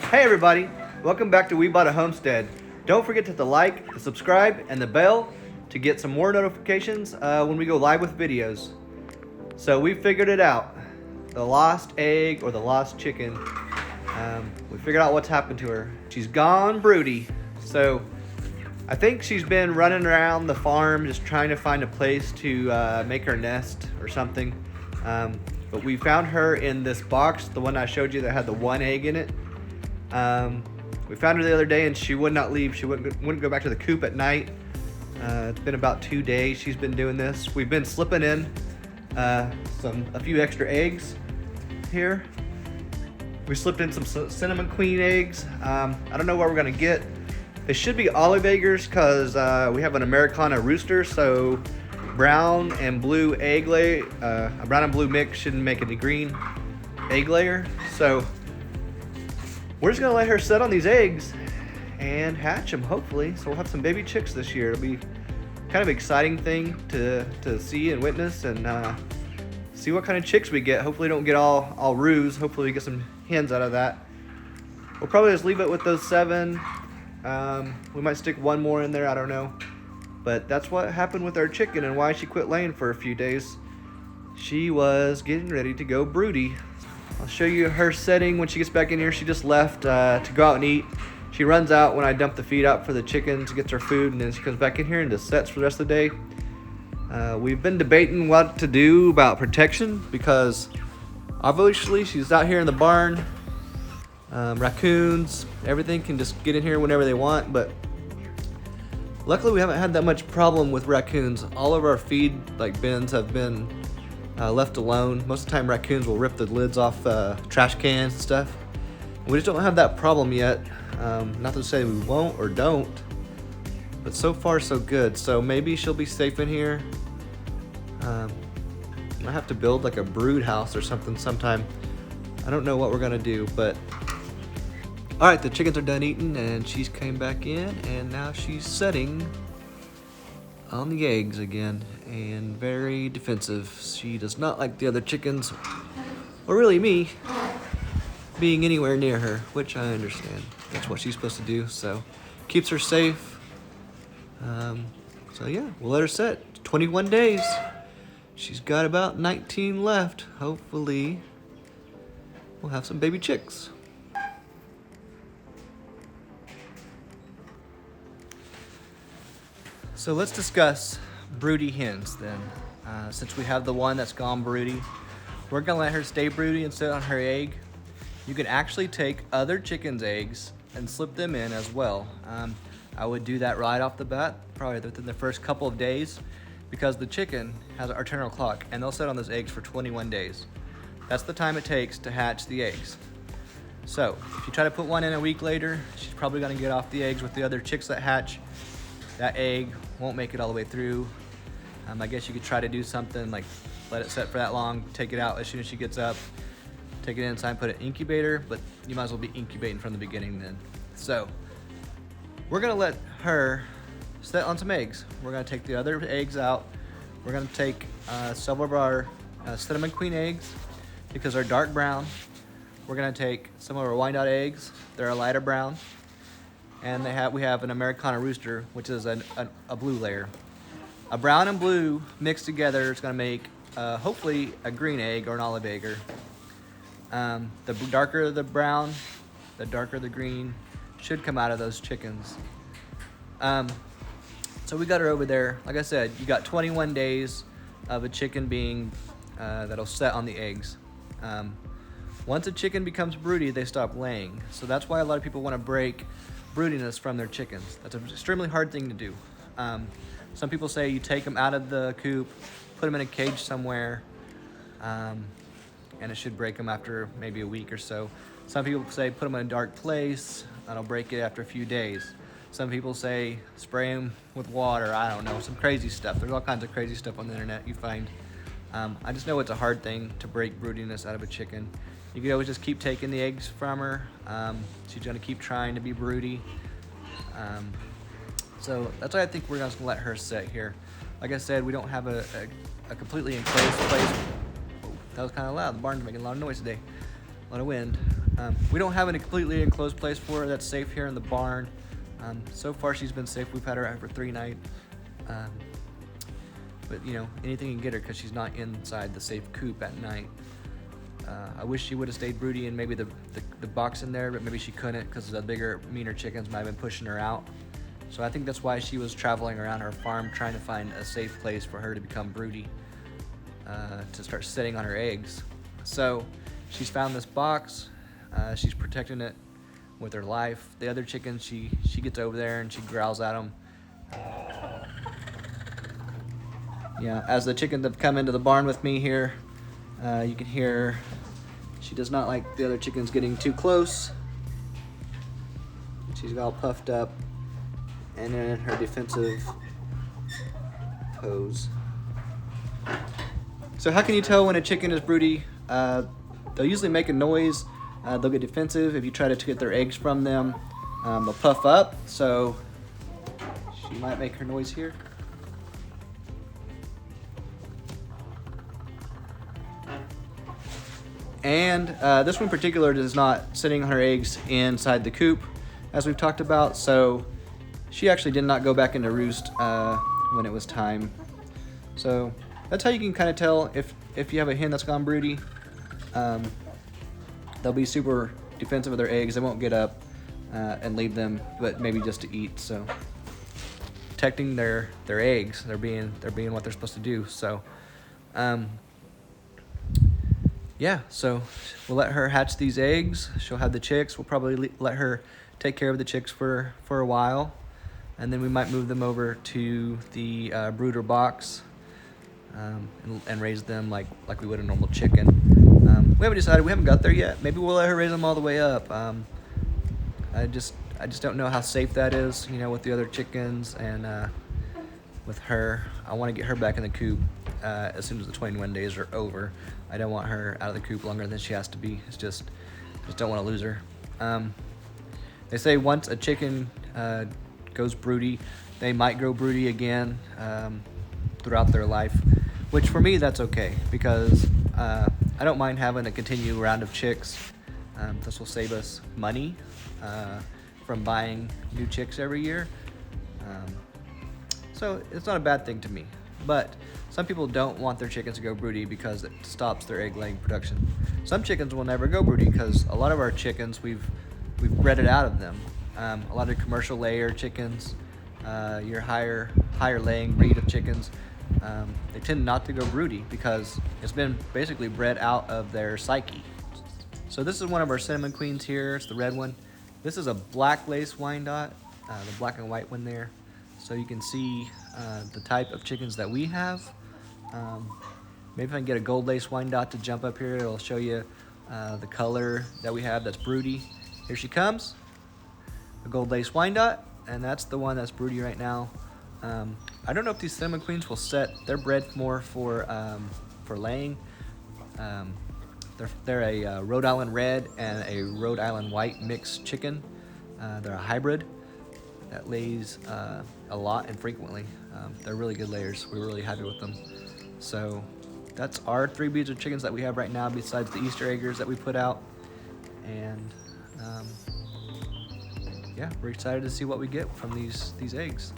Hey everybody, welcome back to We Bought a Homestead. Don't forget to hit the like, the subscribe, and the bell to get some more notifications when we go live with videos. So we figured it out. The lost egg or the lost chicken. We figured out what's happened to her. She's gone broody. So I think she's been running around the farm just trying to find a place to make her nest or something. But we found her in this box, the one I showed you that had the one egg in it. We found her the other day and she would not leave. She wouldn't go back to the coop at night. It's been about 2 days she's been doing this. We've been slipping in a few extra eggs here. We slipped in some cinnamon queen eggs. I don't know what we're gonna get. They should be olive eggers because we have an Americana rooster, so brown and blue egg lay, a brown and blue mix shouldn't make any green egg layer. So we're just gonna let her set on these eggs and hatch them, hopefully. So we'll have some baby chicks this year. It'll be kind of an exciting thing to see and witness and see what kind of chicks we get. Hopefully don't get all roos. Hopefully we get some hens out of that. We'll probably just leave it with those 7. We might stick one more in there, I don't know. But that's what happened with our chicken and why she quit laying for a few days. She was getting ready to go broody. I'll show you her setting when she gets back in here. She just left to go out and eat. She runs out when I dump the feed out for the chickens, gets her food, and then she comes back in here and just sets for the rest of the day. We've been debating what to do about protection because obviously she's out here in the barn. Raccoons, everything can just get in here whenever they want, but luckily we haven't had that much problem with raccoons. All of our feed bins have been left alone. Most of the time raccoons will rip the lids off trash cans and stuff. We just don't have that problem yet. Not to say we won't or don't, but so far so good. So maybe she'll be safe in here. I have to build like a brood house or something sometime. I don't know what we're gonna do, but all right, the chickens are done eating and she's came back in and now she's setting on the eggs again and very defensive. She does not like the other chickens, or really me, being anywhere near her, which I understand. That's what she's supposed to do, so keeps her safe. So yeah, we'll let her set. 21 days. She's got about 19 left. Hopefully we'll have some baby chicks. So let's discuss broody hens then. Since we have the one that's gone broody, we're gonna let her stay broody and sit on her egg. You can actually take other chickens' eggs and slip them in as well. I would do that right off the bat, probably within the first couple of days, because the chicken has an arterial clock and they'll sit on those eggs for 21 days. That's the time it takes to hatch the eggs. So if you try to put one in a week later, she's probably gonna get off the eggs with the other chicks that hatch. That egg won't make it all the way through. I guess you could try to do something like let it set for that long, take it out as soon as she gets up, take it inside and put it in an incubator, but you might as well be incubating from the beginning then. So we're gonna let her set on some eggs. We're gonna take the other eggs out. We're gonna take several of our cinnamon queen eggs because they're dark brown. We're gonna take some of our Wyandotte eggs. They're a lighter brown. And we have an Americana rooster, which is a blue layer. A brown and blue mixed together is gonna make hopefully a green egg or an olive egger. The darker the brown, the darker the green should come out of those chickens. So we got her over there. Like I said, you got 21 days of a chicken being that'll set on the eggs. Once a chicken becomes broody, they stop laying. So that's why a lot of people want to break broodiness from their chickens. That's an extremely hard thing to do. Some people say you take them out of the coop, put them in a cage somewhere, and it should break them after maybe a week or so. Some people say put them in a dark place, that'll break it after a few days. Some people say spray them with water, I don't know, some crazy stuff. There's all kinds of crazy stuff on the internet you find. I just know it's a hard thing to break broodiness out of a chicken. You can always just keep taking the eggs from her. She's gonna keep trying to be broody. So that's why I think we're just gonna let her sit here. Like I said, we don't have a completely enclosed place. Oh, that was kind of loud. The barn's making a lot of noise today. A lot of wind. We don't have a completely enclosed place for her that's safe here in the barn. So far she's been safe. We've had her out for 3 nights. But you know, anything can get her because she's not inside the safe coop at night. I wish she would have stayed broody in maybe the box in there, but maybe she couldn't because the bigger, meaner chickens might have been pushing her out. So I think that's why she was traveling around her farm trying to find a safe place for her to become broody, to start sitting on her eggs. So she's found this box. She's protecting it with her life. The other chickens, she gets over there and she growls at them. Yeah, as the chickens have come into the barn with me here, you can hear she does not like the other chickens getting too close. She's all puffed up and in her defensive pose. So how can you tell when a chicken is broody? They'll usually make a noise. They'll get defensive if you try to get their eggs from them. They'll puff up, so she might make her noise here. And this one in particular is not sitting on her eggs inside the coop, as we've talked about, so she actually did not go back into roost when it was time. So that's how you can kind of tell if you have a hen that's gone broody. They'll be super defensive of their eggs. They won't get up and leave them, but maybe just to eat. So protecting their eggs, they're being what they're supposed to do. So yeah, so we'll let her hatch these eggs. She'll have the chicks. We'll probably let her take care of the chicks for a while, and then we might move them over to the brooder box and raise them like we would a normal chicken. We haven't decided. We haven't got there yet. Maybe we'll let her raise them all the way up. I just don't know how safe that is, you know, with the other chickens and with her. I want to get her back in the coop as soon as the 21 days are over. I don't want her out of the coop longer than she has to be. It's just don't want to lose her. They say once a chicken goes broody, they might grow broody again throughout their life, which for me that's okay, because I don't mind having a continued round of chicks. This will save us money from buying new chicks every year. So it's not a bad thing to me. But some people don't want their chickens to go broody because it stops their egg laying production. Some chickens will never go broody because a lot of our chickens, we've bred it out of them. A lot of commercial layer chickens, your higher laying breed of chickens, they tend not to go broody because it's been basically bred out of their psyche. So this is one of our cinnamon queens here. It's the red one. This is a black lace Wyandotte, the black and white one there. So you can see the type of chickens that we have. Maybe if I can get a gold lace Wyandotte to jump up here, it'll show you the color that we have that's broody. Here she comes, a gold lace Wyandotte, and that's the one that's broody right now. I don't know if these cinnamon queens will set. They're bred more for laying. They're a Rhode Island red and a Rhode Island white mixed chicken. They're a hybrid that lays a lot and frequently. They're really good layers. We're really happy with them. So that's our 3 breeds of chickens that we have right now, besides the Easter eggers that we put out. And yeah, we're excited to see what we get from these eggs.